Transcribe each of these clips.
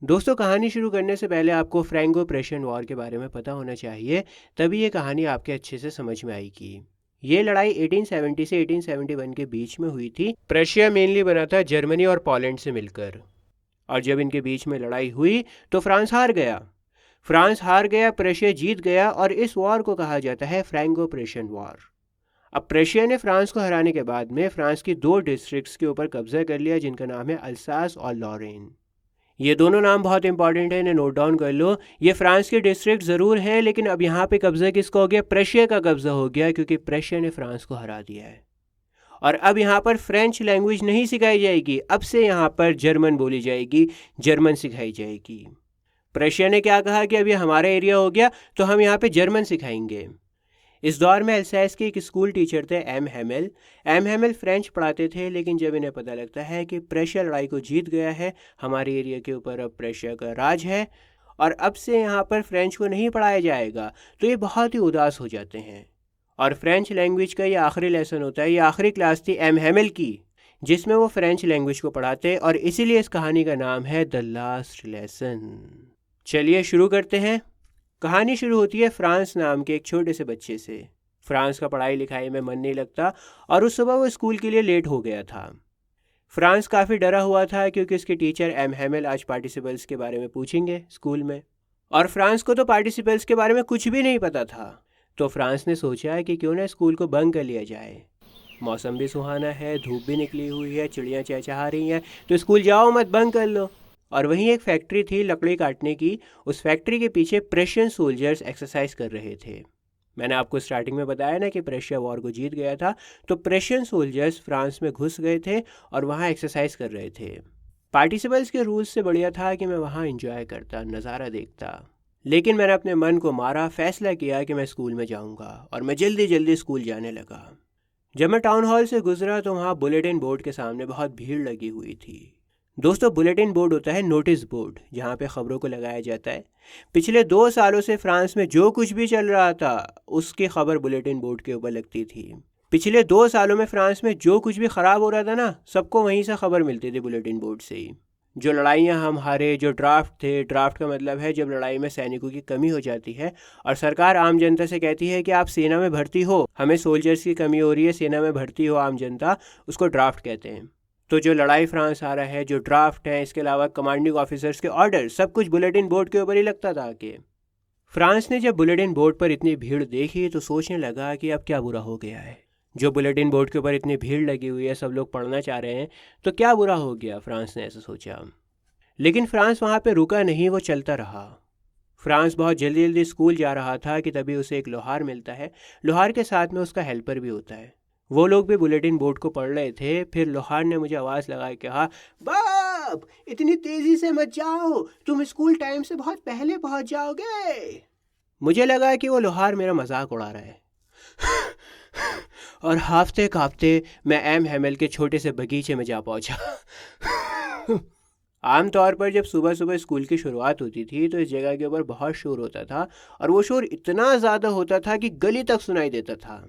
दोस्तों, कहानी शुरू करने से पहले आपको फ्रैंको प्रेशियन वॉर के बारे में पता होना चाहिए, तभी ये कहानी आपके अच्छे से समझ में आएगी। ये लड़ाई 1870 से 1871 के बीच में हुई थी। प्रशिया मेनली बना था जर्मनी और पोलैंड से मिलकर। और जब इनके बीच में लड़ाई हुई तो फ्रांस हार गया। प्रशिया जीत गया और इस वॉर को कहा जाता है फ्रैंको प्रेशियन वॉर। अब प्रशिया ने फ्रांस को हराने के बाद में फ्रांस की दो डिस्ट्रिक्ट्स के ऊपर कब्जा कर लिया, जिनका नाम है अल्सास और लॉरेन। ये दोनों नाम बहुत इंपॉर्टेंट है, इन्हें नोट डाउन कर लो। ये फ्रांस के डिस्ट्रिक्ट ज़रूर हैं, लेकिन अब यहाँ पे कब्जा किसका हो गया? प्रशिया का कब्जा हो गया, क्योंकि प्रशिया ने फ्रांस को हरा दिया है। और अब यहाँ पर फ्रेंच लैंग्वेज नहीं सिखाई जाएगी, अब से यहाँ पर जर्मन बोली जाएगी, जर्मन सिखाई जाएगी। प्रशिया ने क्या कहा कि अब ये हमारा एरिया हो गया तो हम यहाँ पे जर्मन सिखाएंगे। इस दौर में अल्सैस के एक स्कूल टीचर थे एम हेमेल फ्रेंच पढ़ाते थे, लेकिन जब इन्हें पता लगता है कि प्रशिया लड़ाई को जीत गया है, हमारे एरिया के ऊपर अब प्रशिया का राज है और अब से यहाँ पर फ्रेंच को नहीं पढ़ाया जाएगा, तो ये बहुत ही उदास हो जाते हैं। और फ्रेंच लैंग्वेज का ये आखिरी लेसन होता है, ये आखिरी क्लास थी एम हेमेल की, जिसमें वो फ्रेंच लैंग्वेज को पढ़ाते, और इसीलिए इस कहानी का नाम है द लास्ट लेसन। चलिए शुरू करते हैं। कहानी शुरू होती है फ्रांस नाम के एक छोटे से बच्चे से। फ्रांस का पढ़ाई लिखाई में मन नहीं लगता और उस सुबह वो स्कूल के लिए लेट हो गया था। फ्रांस काफ़ी डरा हुआ था, क्योंकि उसके टीचर एम हेमेल आज पार्टिसिपल्स के बारे में पूछेंगे स्कूल में, और फ्रांस को तो पार्टिसिपल्स के बारे में कुछ भी नहीं पता था। तो फ्रांस ने सोचा कि क्यों ना स्कूल को बंक कर लिया जाए। मौसम भी सुहाना है, धूप भी निकली हुई है, चिड़ियाँ चहचहा रही हैं, तो स्कूल जाओ मत, बंक कर लो। और वहीं एक फैक्ट्री थी लकड़ी काटने की, उस फैक्ट्री के पीछे प्रेशियन सोल्जर्स एक्सरसाइज कर रहे थे। मैंने आपको स्टार्टिंग में बताया ना कि प्रशिया वॉर को जीत गया था, तो प्रेशियन सोल्जर्स फ्रांस में घुस गए थे और वहाँ एक्सरसाइज कर रहे थे। पार्टिसिपल्स के रूल्स से बढ़िया था कि मैं वहाँ इंजॉय करता, नज़ारा देखता, लेकिन मैंने अपने मन को मारा, फैसला किया कि मैं स्कूल में जाऊँगा, और मैं जल्दी जल्दी स्कूल जाने लगा। जब मैं टाउन हॉल से गुजरा तो वहाँ बुलेटिन बोर्ड के सामने बहुत भीड़ लगी हुई थी। दोस्तों, बुलेटिन बोर्ड होता है नोटिस बोर्ड, जहाँ पे ख़बरों को लगाया जाता है। पिछले 2 सालों से फ्रांस में जो कुछ भी चल रहा था उसकी खबर बुलेटिन बोर्ड के ऊपर लगती थी। पिछले 2 सालों में फ्रांस में जो कुछ भी ख़राब हो रहा था ना, सबको वहीं से खबर मिलती थी, बुलेटिन बोर्ड से ही। जो लड़ाइयाँ हम हारे, जो ड्राफ्ट थे, ड्राफ्ट का मतलब है जब लड़ाई में सैनिकों की कमी हो जाती है और सरकार आम जनता से कहती है कि आप सेना में भर्ती हो, हमें सोल्जर्स की कमी हो रही है, सेना में भर्ती हो आम जनता, उसको ड्राफ्ट कहते हैं। तो जो लड़ाई फ्रांस आ रहा है, जो ड्राफ्ट है, इसके अलावा कमांडिंग ऑफिसर्स के ऑर्डर, सब कुछ बुलेटिन बोर्ड के ऊपर ही लगता था। कि फ्रांस ने जब बुलेटिन बोर्ड पर इतनी भीड़ देखी तो सोचने लगा कि अब क्या बुरा हो गया है। जो बुलेटिन बोर्ड के ऊपर इतनी भीड़ लगी हुई है, सब लोग पढ़ना चाह रहे हैं, तो क्या बुरा हो गया, फ्रांस ने ऐसा सोचा। लेकिन फ्रांस वहाँ पे रुका नहीं, वो चलता रहा। फ्रांस बहुत जल्दी जल्दी स्कूल जा रहा था कि तभी उसे एक लोहार मिलता है। लोहार के साथ में उसका हेल्पर भी होता है। वो लोग भी बुलेटिन बोर्ड को पढ़ रहे थे। फिर लोहार ने मुझे आवाज़ लगा के कहा, बाप, इतनी तेज़ी से मत जाओ, तुम स्कूल टाइम से बहुत पहले पहुंच जाओगे। मुझे लगा कि वो लोहार मेरा मजाक उड़ा रहा है और हाफते कांपते मैं एम हेमेल के छोटे से बगीचे में जा पहुंचा। आमतौर पर जब सुबह सुबह स्कूल की शुरुआत होती थी तो इस जगह के ऊपर बहुत शोर होता था, और वो शोर इतना ज़्यादा होता था कि गली तक सुनाई देता था।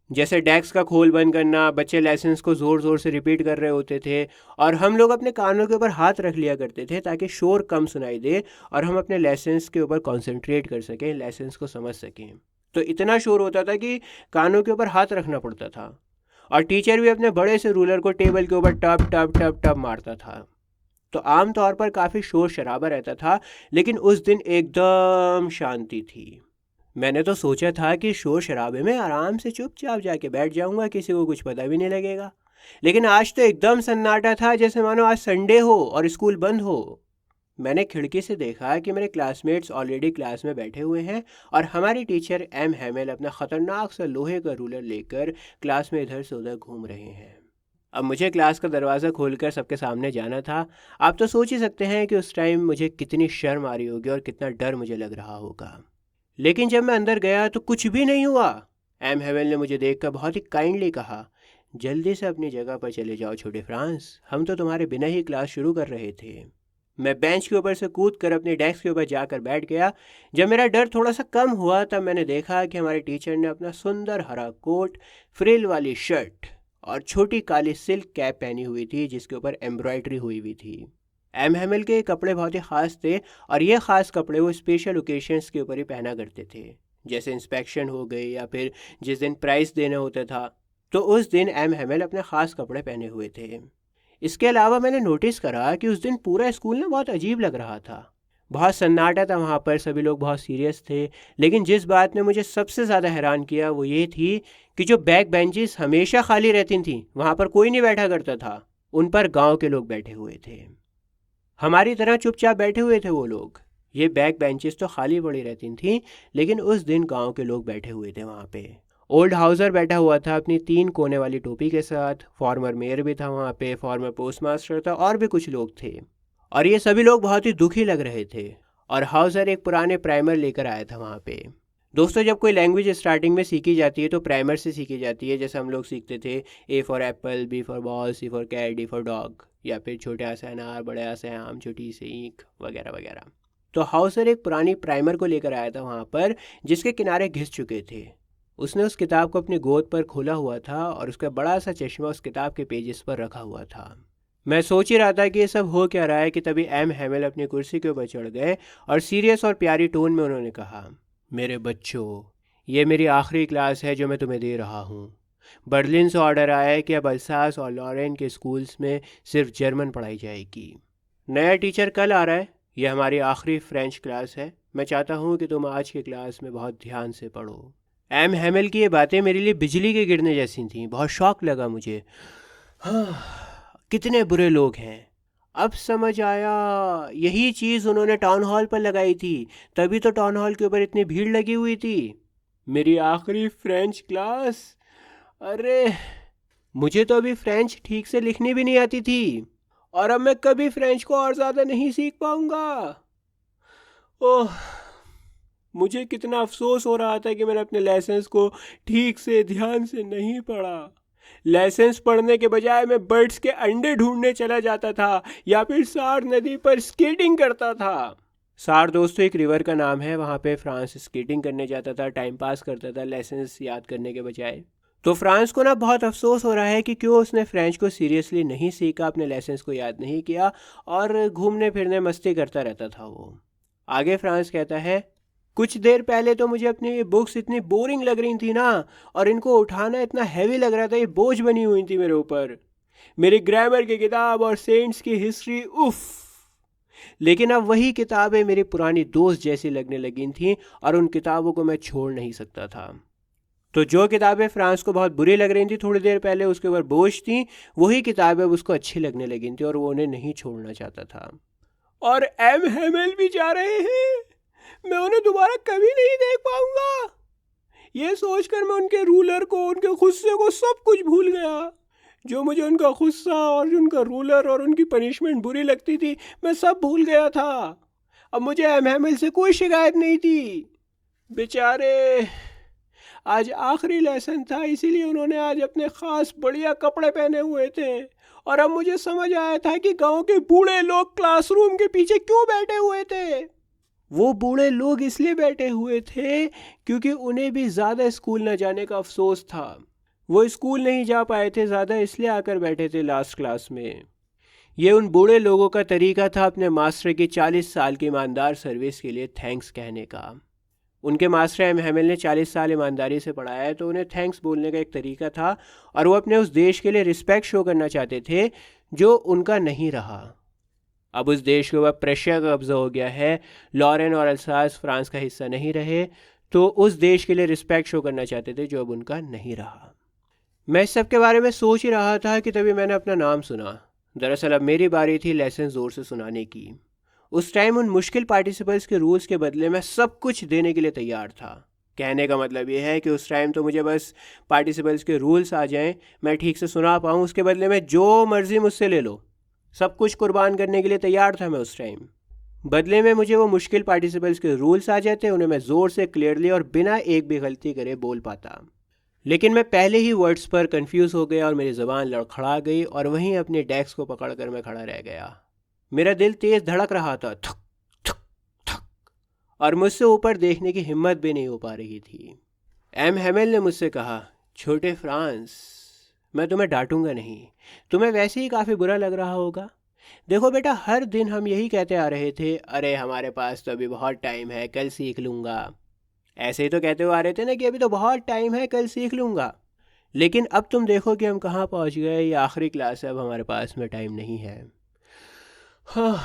जैसे डेस्क का खोल बंद करना, बच्चे लेसन्स को ज़ोर ज़ोर से रिपीट कर रहे होते थे, और हम लोग अपने कानों के ऊपर हाथ रख लिया करते थे ताकि शोर कम सुनाई दे और हम अपने लेसन्स के ऊपर कंसंट्रेट कर सकें, लेसन्स को समझ सकें। तो इतना शोर होता था कि कानों के ऊपर हाथ रखना पड़ता था, और टीचर भी अपने बड़े से रूलर को टेबल के ऊपर टप टप टप टप मारता था। तो आम तौर पर काफ़ी शोर शराबा रहता था, लेकिन उस दिन एकदम शांति थी। मैंने तो सोचा था कि शोर शराबे में आराम से चुपचाप जाके बैठ जाऊंगा, किसी को कुछ पता भी नहीं लगेगा, लेकिन आज तो एकदम सन्नाटा था, जैसे मानो आज संडे हो और स्कूल बंद हो। मैंने खिड़की से देखा कि मेरे क्लासमेट्स ऑलरेडी क्लास में बैठे हुए हैं, और हमारी टीचर एम हेमेल अपना ख़तरनाक सा लोहे का रूलर लेकर क्लास में इधर से उधर घूम रहे हैं। अब मुझे क्लास का दरवाज़ा खोलकर सबके सामने जाना था। आप तो सोच ही सकते हैं कि उस टाइम मुझे कितनी शर्म आ रही होगी और कितना डर मुझे लग रहा होगा। लेकिन जब मैं अंदर गया तो कुछ भी नहीं हुआ। एम हेवेल ने मुझे देखकर बहुत ही काइंडली कहा, जल्दी से अपनी जगह पर चले जाओ छोटे फ्रांस, हम तो तुम्हारे बिना ही क्लास शुरू कर रहे थे। मैं बेंच के ऊपर से कूद कर अपने डेस्क के ऊपर जाकर बैठ गया। जब मेरा डर थोड़ा सा कम हुआ तब मैंने देखा कि हमारे टीचर ने अपना सुंदर हरा कोट, फ्रिल वाली शर्ट और छोटी काली सिल्क कैप पहनी हुई थी, जिसके ऊपर एम्ब्रॉयडरी हुई हुई थी। एम हैमिल के कपड़े बहुत ही ख़ास थे और ये ख़ास कपड़े वो स्पेशल ओकेशंस के ऊपर ही पहना करते थे, जैसे इंस्पेक्शन हो गई या फिर जिस दिन प्राइस देना होता था, तो उस दिन एम हैमिल अपने ख़ास कपड़े पहने हुए थे। इसके अलावा मैंने नोटिस करा कि उस दिन पूरा स्कूल ना बहुत अजीब लग रहा था। बहुत सन्नाटा था वहाँ पर, सभी लोग बहुत सीरियस थे। लेकिन जिस बात ने मुझे सबसे ज़्यादा हैरान किया वो ये थी कि जो बैक बेंचेस हमेशा खाली रहती थीं, वहाँ पर कोई नहीं बैठा करता था, उन पर गांव के लोग बैठे हुए थे। हमारी तरह चुपचाप बैठे हुए थे वो लोग। ये बैक बेंचेस तो खाली पड़ी रहती थीं, लेकिन उस दिन गांव के लोग बैठे हुए थे वहाँ पे। ओल्ड हाउसर बैठा हुआ था अपनी 3 कोने वाली टोपी के साथ, फॉर्मर मेयर भी था वहाँ पे, फॉर्मर पोस्ट मास्टर था और भी कुछ लोग थे। और ये सभी लोग बहुत ही दुखी लग रहे थे। और हाउसर एक पुराने प्राइमर लेकर आया था वहाँ पे। दोस्तों, जब कोई लैंग्वेज स्टार्टिंग में सीखी जाती है तो प्राइमर से सीखी जाती है, जैसे हम लोग सीखते थे A for apple, B for ball, C for cat, D for dog, या फिर छोटे आ से अनार, बड़े आ से आम, छोटी से ईंख, वगैरह वगैरह। तो हाउसर एक पुरानी प्राइमर को लेकर आया था वहाँ पर, जिसके किनारे घिस चुके थे। उसने उस किताब को अपनी गोद पर खोला हुआ था और उसका बड़ा सा चश्मा उस किताब के पेजेस पर रखा हुआ था। मैं सोच ही रहा था कि ये सब हो क्या रहा है कि तभी एम हैमिल अपनी कुर्सी के ऊपर चढ़ गए और सीरियस और प्यारी टोन में उन्होंने कहा, मेरे बच्चों, ये मेरी आखिरी क्लास है जो मैं तुम्हें दे रहा हूँ। बर्लिन से ऑर्डर आया है कि अब अल्सास और लॉरेन के स्कूल्स में सिर्फ जर्मन पढ़ाई जाएगी। नया टीचर कल आ रहा है। यह हमारी आखिरी फ्रेंच क्लास है। मैं चाहता हूँ कि तुम आज की क्लास में बहुत ध्यान से पढ़ो। एम हैमिल की ये बातें मेरे लिए बिजली के गिरने जैसी थीं। बहुत शौक लगा मुझे। कितने बुरे लोग हैं। अब समझ आया, यही चीज़ उन्होंने टाउन हॉल पर लगाई थी, तभी तो टाउन हॉल के ऊपर इतनी भीड़ लगी हुई थी। मेरी आखिरी फ्रेंच क्लास। अरे, मुझे तो अभी फ्रेंच ठीक से लिखनी भी नहीं आती थी और अब मैं कभी फ्रेंच को और ज़्यादा नहीं सीख पाऊंगा। ओह, मुझे कितना अफसोस हो रहा था कि मैंने अपने लाइसेंस को ठीक से ध्यान से नहीं पढ़ा। लाइसेंस पढ़ने के बजाय मैं बर्ड्स के अंडे ढूंढने चला जाता था या फिर सार नदी पर स्केटिंग करता था। सार दोस्तों एक रिवर का नाम है, वहाँ पे फ्रांस स्केटिंग करने जाता था, टाइम पास करता था लाइसेंस याद करने के बजाय। तो फ्रांस को ना बहुत अफसोस हो रहा है कि क्यों उसने फ्रेंच को सीरियसली नहीं सीखा, अपने लाइसेंस को याद नहीं किया और घूमने फिरने मस्ती करता रहता था वो। आगे फ्रांस कहता है, कुछ देर पहले तो मुझे अपनी ये बुक्स इतनी बोरिंग लग रही थी ना, और इनको उठाना इतना हैवी लग रहा था, ये बोझ बनी हुई थी मेरे ऊपर। मेरी ग्रामर की किताब और सेंट्स की हिस्ट्री, उफ। लेकिन अब वही किताबें मेरी पुरानी दोस्त जैसी लगने लगी थीं और उन किताबों को मैं छोड़ नहीं सकता था। तो जो किताबें फ्रांस को बहुत बुरी लग रही थी थोड़ी देर पहले, उसके ऊपर बोझ थी, वही किताबें उसको अच्छी लगने लगी थी और वो उन्हें नहीं छोड़ना चाहता था। और एम हैमिल भी जा रहे हैं। मैं उन्हें दोबारा कभी नहीं देख पाऊंगा। ये सोचकर मैं उनके रूलर को, उनके गुस्से को, सब कुछ भूल गया। जो मुझे उनका गुस्सा और उनका रूलर और उनकी पनिशमेंट बुरी लगती थी, मैं सब भूल गया था। अब मुझे एम हैमिल से कोई शिकायत नहीं थी। बेचारे, आज आखिरी लेसन था, इसीलिए उन्होंने आज अपने खास बढ़िया कपड़े पहने हुए थे। और अब मुझे समझ आया था कि गांव के बूढ़े लोग क्लासरूम के पीछे क्यों बैठे हुए थे। वो बूढ़े लोग इसलिए बैठे हुए थे क्योंकि उन्हें भी ज़्यादा स्कूल न जाने का अफसोस था। वो स्कूल नहीं जा पाए थे ज़्यादा, इसलिए आकर बैठे थे लास्ट क्लास में। ये उन बूढ़े लोगों का तरीका था अपने मास्टर की 40 साल की ईमानदार सर्विस के लिए थैंक्स कहने का। उनके मास्टर एम हैमिल ने 40 साल ईमानदारी से पढ़ाया है, तो उन्हें थैंक्स बोलने का एक तरीका था और वो अपने उस देश के लिए रिस्पेक्ट शो करना चाहते थे जो उनका नहीं रहा। अब उस देश के ऊपर प्रेशिया का कब्जा हो गया है, लॉरेन और अल्सास फ्रांस का हिस्सा नहीं रहे, तो उस देश के लिए रिस्पेक्ट शो करना चाहते थे जो अब उनका नहीं रहा। मैं इस सब के बारे में सोच ही रहा था कि तभी मैंने अपना नाम सुना। दरअसल अब मेरी बारी थी लेसन ज़ोर से सुनाने की। उस टाइम उन मुश्किल पार्टिसिपल्स के रूल्स के बदले मैं सब कुछ देने के लिए तैयार था। कहने का मतलब ये है कि उस टाइम तो मुझे बस पार्टिसिपल्स के रूल्स आ जाएं, मैं ठीक से सुना पाऊँ, उसके बदले में जो मर्ज़ी मुझसे ले लो। सब कुछ कुर्बान करने के लिए तैयार था मैं उस टाइम। बदले में मुझे वो मुश्किल पार्टिसिपल्स के रूल्स आ जाते, उन्हें मैं ज़ोर से क्लियरली और बिना एक भी गलती करे बोल पाता। लेकिन मैं पहले ही वर्ड्स पर कंफ्यूज हो गया और मेरी ज़बान लड़खड़ा गई और वहीं अपने डेस्क को पकड़कर मैं खड़ा रह गया। मेरा दिल तेज़ धड़क रहा था, थक थक थक, और मुझसे ऊपर देखने की हिम्मत भी नहीं हो पा रही थी। एम हैमिल ने मुझसे कहा, छोटे फ्रांस, मैं तुम्हें डांटूंगा नहीं, तुम्हें वैसे ही काफ़ी बुरा लग रहा होगा, देखो बेटा, हर दिन हम यही कहते आ रहे थे, अरे हमारे पास तो अभी बहुत टाइम है, कल सीख लूँगा। ऐसे ही तो कहते हुए आ रहे थे ना कि अभी तो बहुत टाइम है, कल सीख लूँगा। लेकिन अब तुम देखो कि हम कहाँ पहुँच गए, ये आखिरी क्लास है, अब हमारे पास में टाइम नहीं है। हाँ,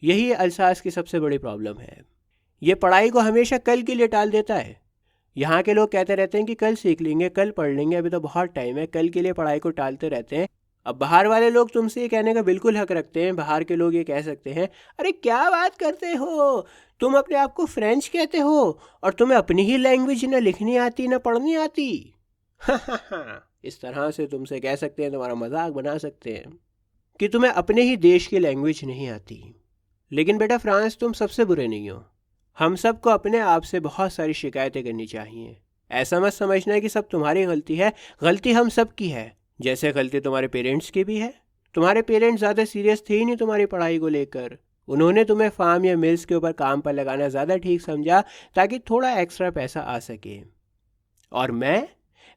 यही अल्सास की सबसे बड़ी प्रॉब्लम है। ये पढ़ाई को हमेशा कल के लिए टाल देता है। यहाँ के लोग कहते रहते हैं कि कल सीख लेंगे, कल पढ़ लेंगे, अभी तो बहुत टाइम है, कल के लिए पढ़ाई को टालते रहते हैं। अब बाहर वाले लोग तुमसे ये कहने का बिल्कुल हक रखते हैं। बाहर के लोग ये कह सकते हैं, अरे क्या बात करते हो, तुम अपने आप को फ्रेंच कहते हो और तुम्हें अपनी ही लैंग्वेज ना लिखनी आती ना पढ़नी आती। इस तरह से तुमसे कह सकते हैं, तुम्हारा मजाक बना सकते हैं कि तुम्हें अपने ही देश की लैंग्वेज नहीं आती। लेकिन बेटा फ्रांस, तुम सबसे बुरे नहीं हो। हम सबको अपने आप से बहुत सारी शिकायतें करनी चाहिए। ऐसा मत समझना कि सब तुम्हारी गलती है, गलती हम सब की है। जैसे गलती तुम्हारे पेरेंट्स की भी है। तुम्हारे पेरेंट्स ज़्यादा सीरियस थे ही नहीं तुम्हारी पढ़ाई को लेकर। उन्होंने तुम्हें फार्म या मिल्स के ऊपर काम पर लगाना ज़्यादा ठीक समझा ताकि थोड़ा एक्स्ट्रा पैसा आ सके। और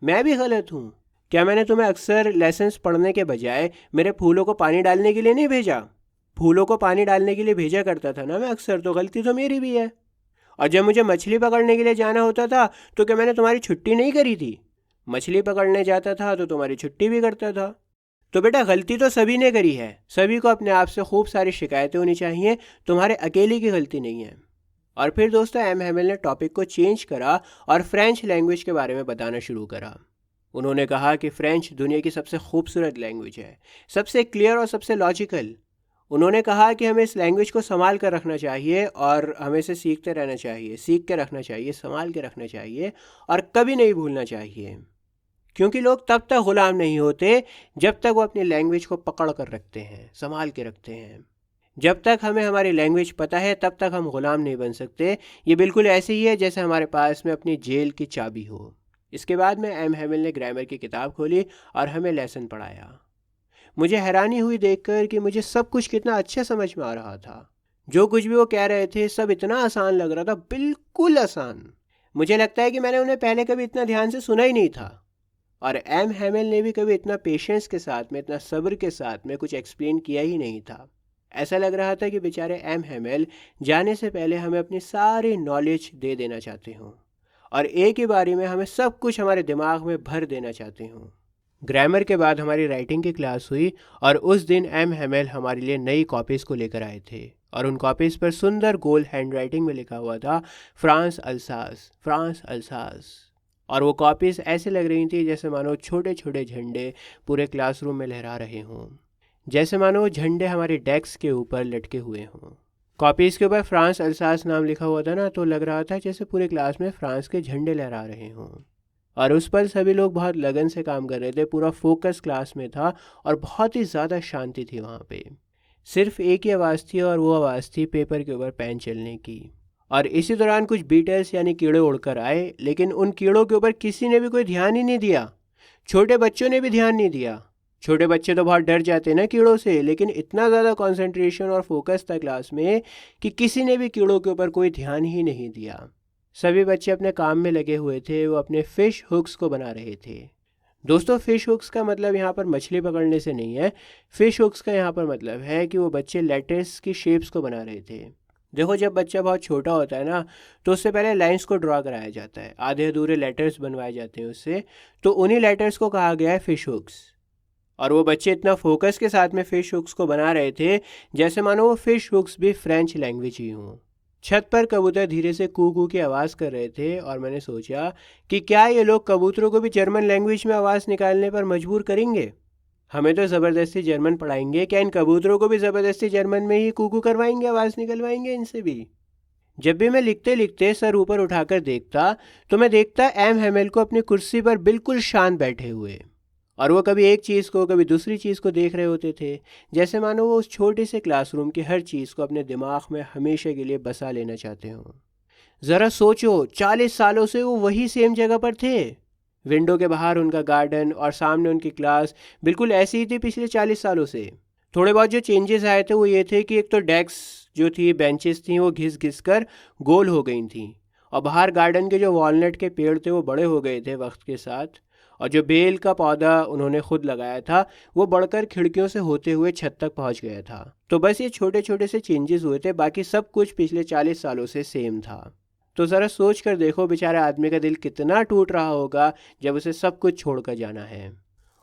मैं भी गलत हूँ। क्या मैंने तुम्हें अक्सर लेसन्स पढ़ने के बजाय मेरे फूलों को पानी डालने के लिए नहीं भेजा? फूलों को पानी डालने के लिए भेजा करता था ना मैं अक्सर, तो गलती तो मेरी भी है। और जब मुझे मछली पकड़ने के लिए जाना होता था तो क्या मैंने तुम्हारी छुट्टी नहीं करी थी? मछली पकड़ने जाता था तो तुम्हारी छुट्टी भी करता था। तो बेटा गलती तो सभी ने करी है। सभी को अपने आप से खूब सारी शिकायतें होनी चाहिए, तुम्हारे अकेले की गलती नहीं है। और फिर दोस्तों, एम हैमिल ने टॉपिक को चेंज करा और फ्रेंच लैंग्वेज के बारे में बताना शुरू करा। उन्होंने कहा कि फ्रेंच दुनिया की सबसे खूबसूरत लैंग्वेज है, सबसे क्लियर और सबसे लॉजिकल। उन्होंने कहा कि हमें इस लैंग्वेज को संभाल कर रखना चाहिए और हमें इसे सीखते रहना चाहिए, सीख के रखना चाहिए, संभाल के रखना चाहिए और कभी नहीं भूलना चाहिए। क्योंकि लोग तब तक ग़ुलाम नहीं होते जब तक वो अपनी लैंग्वेज को पकड़ कर रखते हैं, संभाल के रखते हैं। जब तक हमें हमारी लैंग्वेज पता है तब तक हम ग़ुलाम नहीं बन सकते। ये बिल्कुल ऐसे ही है जैसे हमारे पास में अपनी जेल की चाबी हो। इसके बाद में एम हैमिल ने ग्रामर की किताब खोली और हमें लेसन पढ़ाया। मुझे हैरानी हुई देखकर कि मुझे सब कुछ कितना अच्छा समझ में आ रहा था। जो कुछ भी वो कह रहे थे सब इतना आसान लग रहा था, बिल्कुल आसान। मुझे लगता है कि मैंने उन्हें पहले कभी इतना ध्यान से सुना ही नहीं था। और एम हैमिल ने भी कभी इतना पेशेंस के साथ में, इतना सब्र के साथ में कुछ एक्सप्लेन किया ही नहीं था। ऐसा लग रहा था कि बेचारे एम हैमिल जाने से पहले हमें अपनी सारी नॉलेज दे देना चाहते हों और एक ही बारी में हमें सब कुछ हमारे दिमाग में भर देना चाहते हों। ग्रामर के बाद हमारी राइटिंग की क्लास हुई और उस दिन एम हैमिल हमारे लिए नई कॉपीज़ को लेकर आए थे और उन कॉपीज़ पर सुंदर गोल हैंड राइटिंग में लिखा हुआ था, फ्रांस अल्सास, फ्रांस अल्सास। और वो कॉपीज़ ऐसे लग रही थी जैसे मानो छोटे छोटे झंडे पूरे क्लासरूम में लहरा रहे हों, जैसे मानो वो झंडे हमारे डेस्क के ऊपर लटके हुए हों। कॉपीज़ के ऊपर फ्रांस अल्सास नाम लिखा हुआ था ना, तो लग रहा था जैसे पूरे क्लास में फ्रांस के झंडे लहरा रहे हों। और उस पर सभी लोग बहुत लगन से काम कर रहे थे, पूरा फोकस क्लास में था और बहुत ही ज़्यादा शांति थी वहाँ पे। सिर्फ एक ही आवाज़ थी और वो आवाज़ थी पेपर के ऊपर पेन चलने की। और इसी दौरान कुछ बीटल्स यानी कीड़े उड़कर आए, लेकिन उन कीड़ों के ऊपर किसी ने भी कोई ध्यान ही नहीं दिया। छोटे बच्चों ने भी ध्यान नहीं दिया। छोटे बच्चे तो बहुत डर जाते हैं ना कीड़ों से, लेकिन इतना ज़्यादा कंसंट्रेशन और फोकस था क्लास में कि किसी ने भी कीड़ों के ऊपर कोई ध्यान ही नहीं दिया। सभी बच्चे अपने काम में लगे हुए थे, वो अपने फ़िश हुक्स को बना रहे थे। दोस्तों, फ़िश हुक्स का मतलब यहाँ पर मछली पकड़ने से नहीं है। फ़िश हुक्स का यहाँ पर मतलब है कि वो बच्चे लेटर्स की शेप्स को बना रहे थे। देखो, जब बच्चा बहुत छोटा होता है ना, तो उससे पहले लाइंस को ड्रा कराया जाता है, आधे अधूरे लेटर्स बनवाए जाते हैं उससे। तो उन्हीं लेटर्स को कहा गया है फ़िश हुक्स। और वो बच्चे इतना फोकस के साथ में फ़िश हुक्स को बना रहे थे जैसे मानो वो फ़िश हुक्स भी फ्रेंच लैंग्वेज ही हों। छत पर कबूतर धीरे से कू कू की आवाज़ कर रहे थे और मैंने सोचा कि क्या ये लोग कबूतरों को भी जर्मन लैंग्वेज में आवाज़ निकालने पर मजबूर करेंगे। हमें तो ज़बरदस्ती जर्मन पढ़ाएंगे, क्या इन कबूतरों को भी ज़बरदस्ती जर्मन में ही कू कू करवाएंगे, आवाज़ निकलवाएंगे इनसे भी। जब भी मैं लिखते लिखते सर ऊपर उठाकर देखता तो मैं देखता एम हैमिल को अपनी कुर्सी पर बिल्कुल शांत बैठे हुए, और वो कभी एक चीज़ को कभी दूसरी चीज़ को देख रहे होते थे, जैसे मानो वो उस छोटे से क्लासरूम की हर चीज़ को अपने दिमाग में हमेशा के लिए बसा लेना चाहते हों। ज़रा सोचो, 40 सालों से वो वही सेम जगह पर थे। विंडो के बाहर उनका गार्डन और सामने उनकी क्लास बिल्कुल ऐसी ही थी पिछले 40 सालों से। थोड़े बहुत जो चेंजेस आए थे वो ये थे कि एक तो डेस्क जो थी, बेंचेस थी, वो घिस घिस कर गोल हो गई थी और बाहर गार्डन के जो वॉलनट के पेड़ थे वो बड़े हो गए थे वक्त के साथ। और जो बेल का पौधा उन्होंने खुद लगाया था वो बढ़कर खिड़कियों से होते हुए छत तक पहुंच गया था। तो बस ये छोटे छोटे से चेंजेस हुए थे, बाकी सब कुछ पिछले 40 सालों से सेम था। तो ज़रा सोच कर देखो बेचारे आदमी का दिल कितना टूट रहा होगा जब उसे सब कुछ छोड़कर जाना है।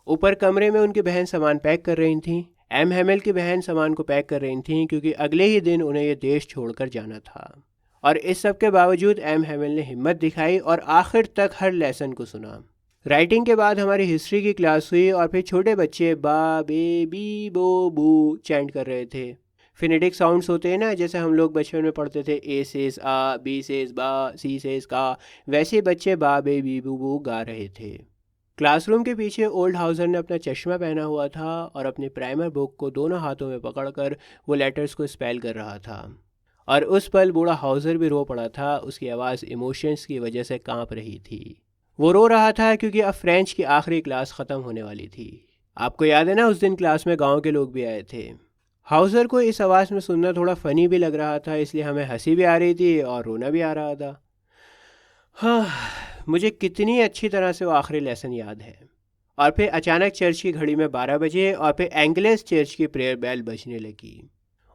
ऊपर कमरे में उनकी बहन सामान पैक कर रही थी। एम हैमिल की बहन सामान को पैक कर रही थी क्योंकि अगले ही दिन उन्हें ये देश छोड़कर जाना था। और इस सब के बावजूद एम हैमिल ने हिम्मत दिखाई और आखिर तक हर लेसन को सुना। राइटिंग के बाद हमारी हिस्ट्री की क्लास हुई और फिर छोटे बच्चे बा बे बी बो बू चैंट कर रहे थे। फिनेटिक साउंड्स होते हैं ना, जैसे हम लोग बचपन में पढ़ते थे, ए सेज आ, बी सेज बा, सी सेज का, वैसे बच्चे बा बे बी बू बू गा रहे थे। क्लासरूम के पीछे ओल्ड हाउसर ने अपना चश्मा पहना हुआ था और अपनी प्राइमर बुक को दोनों हाथों में पकड़कर वो लेटर्स को स्पेल कर रहा था। और उस पल बूढ़ा हाउसर भी रो पड़ा था, उसकी आवाज़ इमोशंस की वजह से कांप रही थी। वो रो रहा था क्योंकि अब फ्रेंच की आखिरी क्लास ख़त्म होने वाली थी। आपको याद है ना, उस दिन क्लास में गांव के लोग भी आए थे। हाउसर को इस आवाज़ में सुनना थोड़ा फ़नी भी लग रहा था, इसलिए हमें हंसी भी आ रही थी और रोना भी आ रहा था। हाँ, मुझे कितनी अच्छी तरह से वो आखिरी लेसन याद है। और फिर अचानक चर्च की घड़ी में 12 बजे और फिर एंग्लेस चर्च की प्रेयर बेल बजने लगी।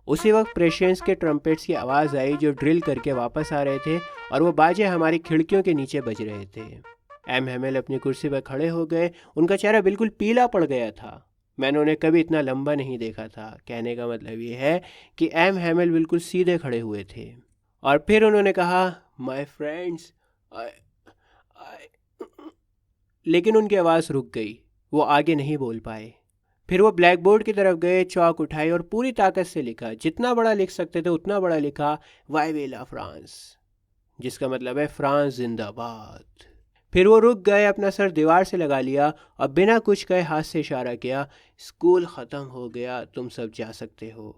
उसी वक्त प्रेशियंस के ट्रम्पेट्स की आवाज़ आई जो ड्रिल करके वापस आ रहे थे और वो बाजे हमारी खिड़कियों के नीचे बज रहे थे। एम हैमिल अपनी कुर्सी पर खड़े हो गए, उनका चेहरा बिल्कुल पीला पड़ गया था। मैंने उन्हें कभी इतना लंबा नहीं देखा था। कहने का मतलब ये है कि एम हैमिल बिल्कुल सीधे खड़े हुए थे। और फिर उन्होंने कहा, माय फ्रेंड्स, लेकिन उनकी आवाज़ रुक गई, वो आगे नहीं बोल पाए। फिर वो ब्लैक बोर्ड की तरफ गए, चौक उठाई और पूरी ताकत से लिखा, जितना बड़ा लिख सकते थे उतना बड़ा लिखा, वाई वेला फ्रांस, जिसका मतलब है फ्रांस जिंदाबाद। फिर वो रुक गए, अपना सर दीवार से लगा लिया और बिना कुछ कहे हाथ से इशारा किया, स्कूल ख़त्म हो गया, तुम सब जा सकते हो।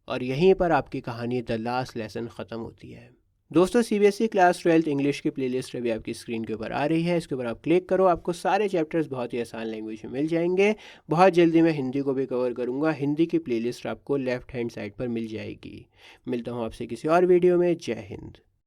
और यहीं पर आपकी कहानी द लास्ट लेसन ख़त्म होती है। दोस्तों, सीबीएसई क्लास 12th इंग्लिश की प्लेलिस्ट अभी आपकी स्क्रीन के ऊपर आ रही है, इसके ऊपर आप क्लिक करो, आपको सारे चैप्टर्स बहुत ही आसान लैंग्वेज में मिल जाएंगे। बहुत जल्दी मैं हिंदी को भी कवर करूँगा, हिंदी की प्लेलिस्ट आपको लेफ़्ट हैंड साइड पर मिल जाएगी। मिलता हूँ आपसे किसी और वीडियो में। जय हिंद।